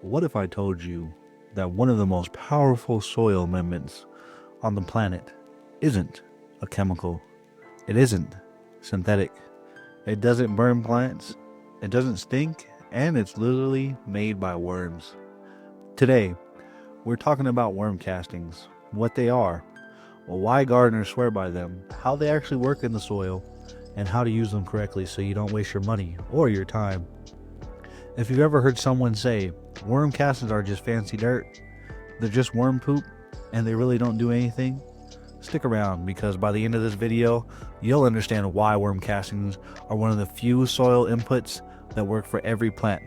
What if I told you that one of the most powerful soil amendments on the planet isn't a chemical? It isn't synthetic. It doesn't burn plants. It doesn't stink. And it's literally made by worms. Today, we're talking about worm castings, what they are, why gardeners swear by them, how they actually work in the soil, and how to use them correctly so you don't waste your money or your time. If you've ever heard someone say, worm castings are just fancy dirt, they're just worm poop, and they really don't do anything, stick around because by the end of this video, you'll understand why worm castings are one of the few soil inputs that work for every plant,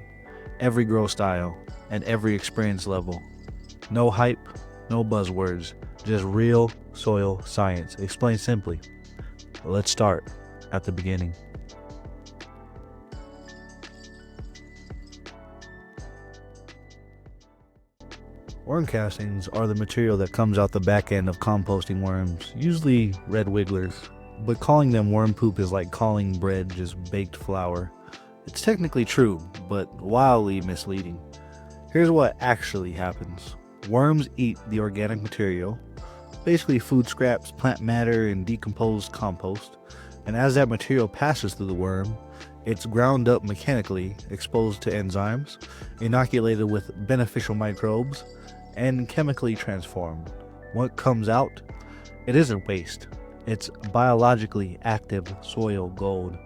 every grow style, and every experience level. No hype, no buzzwords, just real soil science. Explained simply. Let's start at the beginning. Worm castings are the material that comes out the back end of composting worms, usually red wigglers. But calling them worm poop is like calling bread just baked flour. It's technically true, but wildly misleading. Here's what actually happens. Worms eat the organic material, basically food scraps, plant matter, and decomposed compost. And as that material passes through the worm, it's ground up mechanically, exposed to enzymes, inoculated with beneficial microbes, and chemically transformed. What comes out? It isn't waste. It's biologically active soil gold.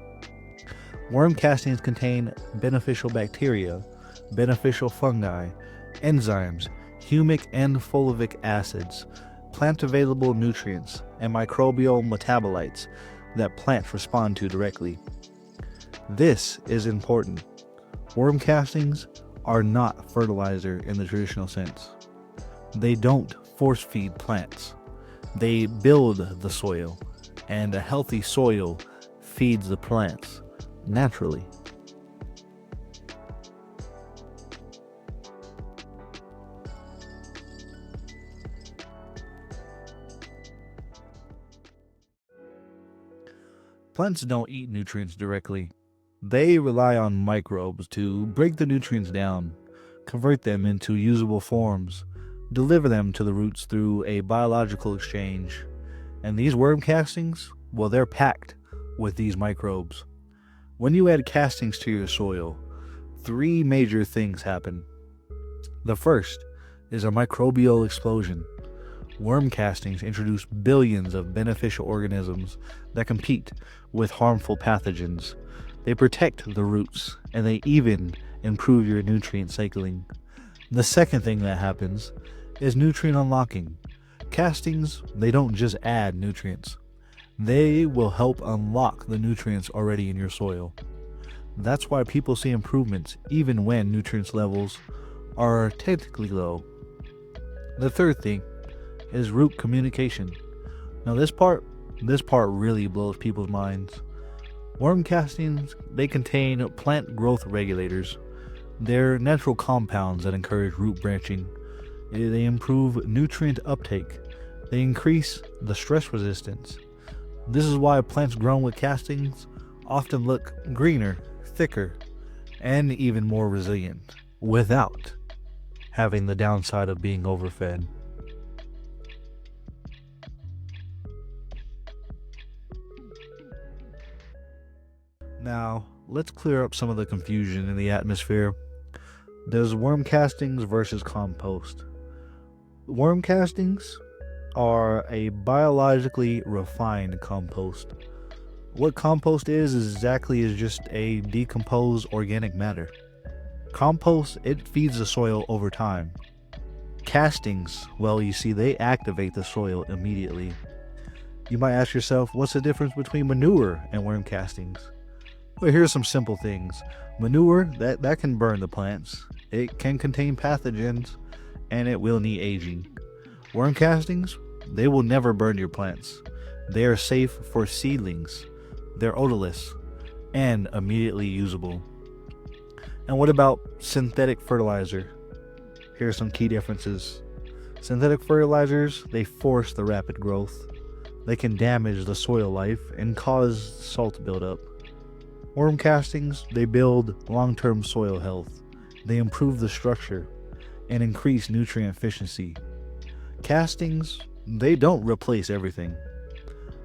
Worm castings contain beneficial bacteria, beneficial fungi, enzymes, humic and fulvic acids, plant-available nutrients, and microbial metabolites that plants respond to directly. This is important. Worm castings are not fertilizer in the traditional sense. They don't force feed plants. They build the soil, and a healthy soil feeds the plants naturally. Plants don't eat nutrients directly. They rely on microbes to break the nutrients down, convert them into usable forms, deliver them to the roots through a biological exchange. And these worm castings, well, they're packed with these microbes. When you add castings to your soil, three major things happen. The first is a microbial explosion. Worm castings introduce billions of beneficial organisms that compete with harmful pathogens. They protect the roots, and they even improve your nutrient cycling. The second thing that happens is nutrient unlocking. Castings, they don't just add nutrients. They will help unlock the nutrients already in your soil. That's why people see improvements even when nutrients levels are technically low. The third thing is root communication. Now this part really blows people's minds. Worm castings, they contain plant growth regulators. They're natural compounds that encourage root branching. They improve nutrient uptake. They increase the stress resistance. This is why plants grown with castings often look greener, thicker, and even more resilient, without having the downside of being overfed. Now, let's clear up some of the confusion in the atmosphere. There's worm castings versus compost. Worm castings are a biologically refined compost. What compost is exactly is just a decomposed organic matter. Compost, it feeds the soil over time. Castings, well, you see, they activate the soil immediately. You might ask yourself, what's the difference between manure and worm castings? Well, here's some simple things. Manure, that can burn the plants. It can contain pathogens, and it will need aging. Worm castings, they will never burn your plants. They are safe for seedlings. They're odorless and immediately usable. And what about synthetic fertilizer? Here are some key differences. Synthetic fertilizers, they force the rapid growth. They can damage the soil life and cause salt buildup. Worm castings, they build long-term soil health. They improve the structure. and increase nutrient efficiency. Castings, they don't replace everything,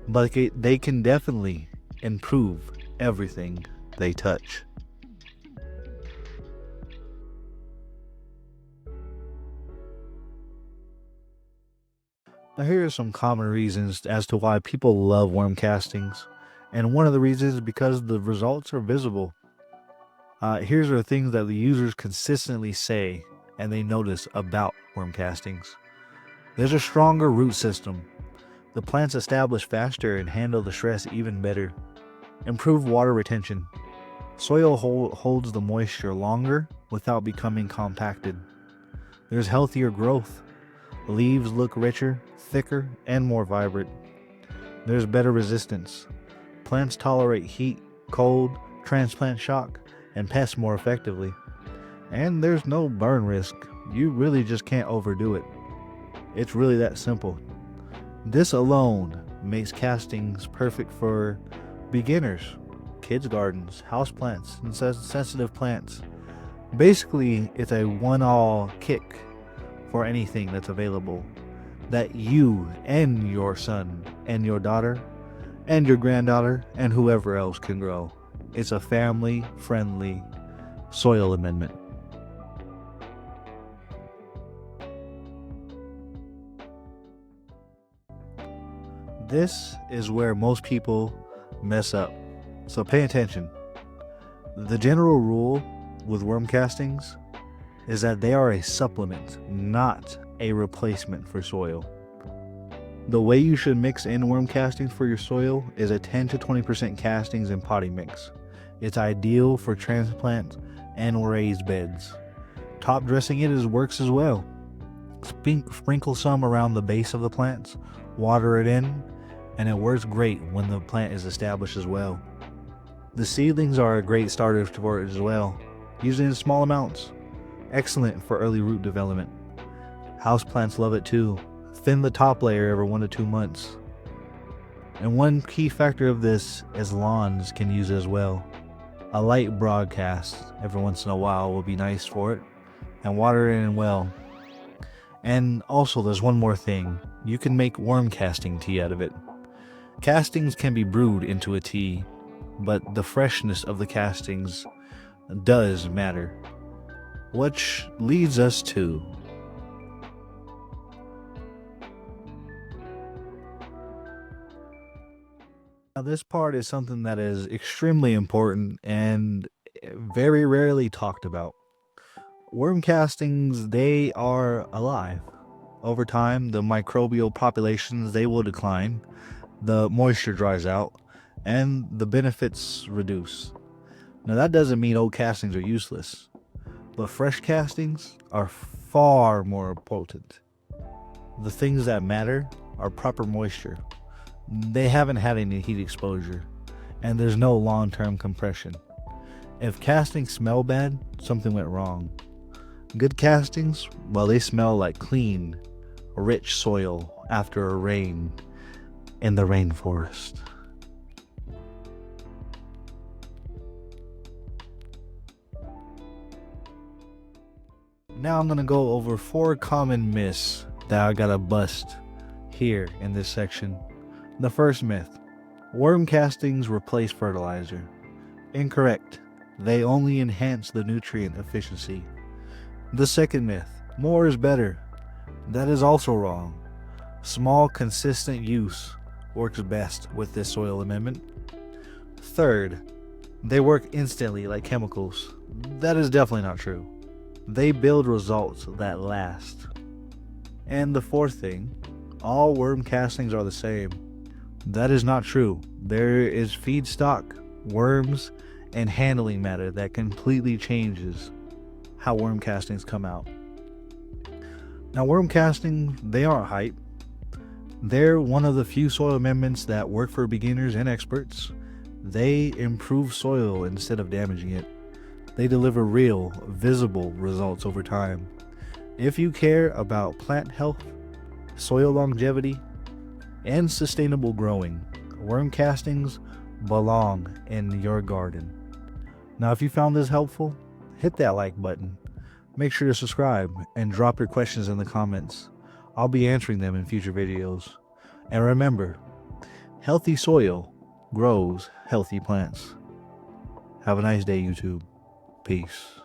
but they can definitely improve everything they touch. Now, here are some common reasons as to why people love worm castings, and one of the reasons is because the results are visible. Here's the things that the users consistently say and they notice about worm castings. There's a stronger root system. The plants establish faster and handle the stress even better. Improved water retention. Soil holds the moisture longer without becoming compacted. There's healthier growth. Leaves look richer, thicker, and more vibrant. There's better resistance. Plants tolerate heat, cold, transplant shock, and pests more effectively. And there's no burn risk. You really just can't overdo it. It's really that simple. This alone makes castings perfect for beginners, kids' gardens, houseplants, and sensitive plants. Basically, it's a one-all kick for anything that's available that you and your son and your daughter and your granddaughter and whoever else can grow. It's a family-friendly soil amendment. This is where most people mess up, so pay attention. The general rule with worm castings is that they are a supplement, not a replacement for soil. The way you should mix in worm castings for your soil is a 10 to 20% castings and potting mix. It's ideal for transplant and raised beds. Top dressing it works as well. Sprinkle some around the base of the plants, water it in, and it works great when the plant is established as well. The seedlings are a great starter for it as well, usually in small amounts. Excellent for early root development. Houseplants love it too. Thin the top layer every 1 to 2 months. And one key factor of this is lawns can use it as well. A light broadcast every once in a while will be nice for it, and water it in well. And also there's one more thing. You can make worm casting tea out of it. Castings can be brewed into a tea, but the freshness of the castings does matter. Which leads us to now, this part is something that is extremely important and very rarely talked about. Worm castings, they are alive. Over time, the microbial populations, they will decline, the moisture dries out, and the benefits reduce. Now, that doesn't mean old castings are useless, but fresh castings are far more potent. The things that matter are proper moisture. They haven't had any heat exposure, and there's no long-term compression. If castings smell bad, something went wrong. Good castings, well, they smell like clean, rich soil after a rain in the rainforest. Now I'm going to go over 4 common myths that I gotta bust here in this section. The first myth: worm castings replace fertilizer. Incorrect. They only enhance the nutrient efficiency. The second myth: more is better. That is also wrong. Small, consistent use works best with this soil amendment. Third, they work instantly like chemicals. That is definitely not true. They build results that last. And the fourth thing: all worm castings are the same. That is not true. There is feedstock, worms, and handling matter that completely changes how worm castings come out. Now, worm castings, they aren't hype. They're one of the few soil amendments that work for beginners and experts. They improve soil instead of damaging it. They deliver real, visible results over time. If you care about plant health, soil longevity, and sustainable growing, worm castings belong in your garden. Now, if you found this helpful, hit that like button. Make sure to subscribe and drop your questions in the comments. I'll be answering them in future videos. And remember, healthy soil grows healthy plants. Have a nice day, YouTube. Peace.